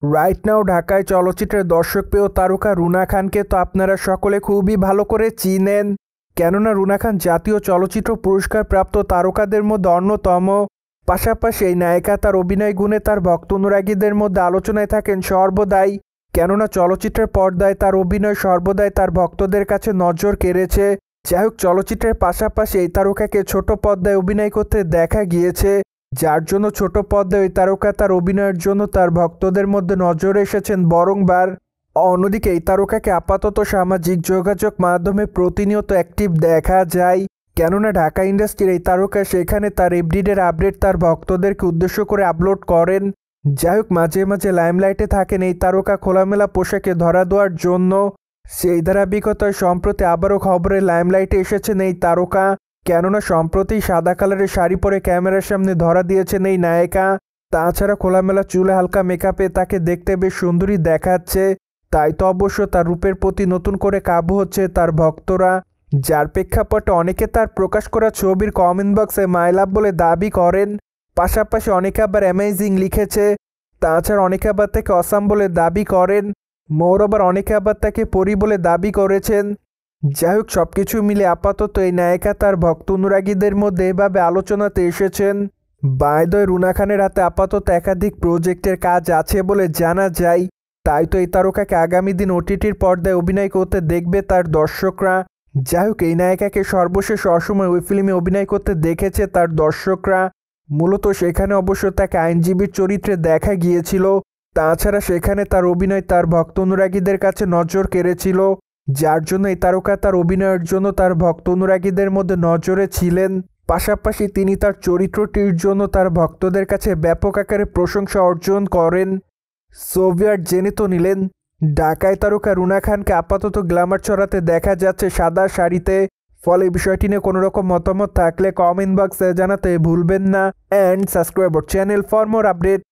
Right now ঢাকায় চলচ্চিত্রের দর্শকপ্রিয় তারকা রুনা খানকে তো আপনারা সকলে খুবই ভালো করে চিনেন, কেননা রুনা খান জাতীয় চলচ্চিত্র পুরস্কার প্রাপ্ত তারকাদের মধ্যে অন্যতম। পাশাপাশি এই নায়িকা তার অভিনয় গুণে তার ভক্ত অনুরাগীদের মধ্যে আলোচনায় থাকেন সর্বদাই, কেননা চলচ্চিত্রের পর্দায় তার অভিনয় সর্বদাই তার ভক্তদের কাছে নজর কেড়েছে। যাই হোক, চলচ্চিত্রের পাশাপাশি এই তারকাকে ছোট পর্দায় অভিনয় করতে দেখা গিয়েছে, যার জন্য ছোট পর্দায় ওই তারকা তার অভিনয়ের জন্য তার ভক্তদের মধ্যে নজরে এসেছেন বারংবার। অন্যদিকে এই তারকাকে আপাতত সামাজিক যোগাযোগ মাধ্যমে প্রতিনিয়ত অ্যাক্টিভ দেখা যায়, কেননা ঢাকা ইন্ডাস্ট্রির এই তারকা সেখানে তার এভরিডের আপডেট তার ভক্তদেরকে উদ্দেশ্য করে আপলোড করেন। যাই হোক, মাঝে মাঝে লাইমলাইটে থাকেন এই তারকা খোলামেলা পোশাকে ধরা দেওয়ার জন্য। সেই ধারাবাহিকতায় সম্প্রতি আবারও খবরে লাইমলাইটে এসেছেন এই তারকা, কেননা সম্প্রতি সাদা কালারের শাড়ি পরে ক্যামেরার সামনে ধরা দিয়েছেন এই নায়িকা। তাছাড়া খোলামেলা চুলে হালকা মেকআপে তাকে দেখতে বেশ সুন্দরী দেখাচ্ছে, তাই তো অবশ্য তার রূপের প্রতি নতুন করে কাবু হচ্ছে তার ভক্তরা, যার প্রেক্ষাপটে অনেকে তার প্রকাশ করা ছবির কমেন্ট বক্সে মাই লাভ বলে দাবি করেন। পাশাপাশি অনেকে আবার অ্যামেজিং লিখেছে, তাছাড়া অনেকে আবার তাকে অসাম বলে দাবি করেন, মোরওভার অনেকে আবার তাকে পরি বলে দাবি করেছেন। যাই হোক, সবকিছু মিলে আপাতত এই নায়িকা তার ভক্ত অনুরাগীদের মধ্যে এভাবে আলোচনাতে এসেছেন। বাই দ্য ওয়ে, রুনা খানের হাতে আপাতত একাধিক প্রজেক্টের কাজ আছে বলে জানা যায়, তাই তো এই তারকাকে আগামী দিন ওটিটির পর্দায় অভিনয় করতে দেখবে তার দর্শকরা। যাই হোক, এই নায়িকাকে সর্বশেষ অসময় ওই ফিল্মে অভিনয় করতে দেখেছে তার দর্শকরা, মূলত সেখানে অবশ্য তাকে আইনজীবীর চরিত্রে দেখা গিয়েছিল। তাছাড়া সেখানে তার অভিনয় তার ভক্ত অনুরাগীদের কাছে নজর কেড়েছিল, যার জন্য এই তারকা তার অভিনয়ের জন্য তার ভক্ত অনুরাগীদের মধ্যে নজরে ছিলেন। পাশাপাশি তিনি তার চরিত্রটির জন্য তার ভক্তদের কাছে ব্যাপক আকারে প্রশংসা অর্জন করেন। সোভিয়েট জেনে তো নিলেন, ঢাকায় তারকা রুনা খানকে আপাতত গ্ল্যামার ছড়াতে দেখা যাচ্ছে সাদা শাড়িতে। ফলে বিষয়টি নিয়ে কোনো রকম মতামত থাকলে কমেন্ট বক্সে জানাতে ভুলবেন না, and subscribe our channel for more update.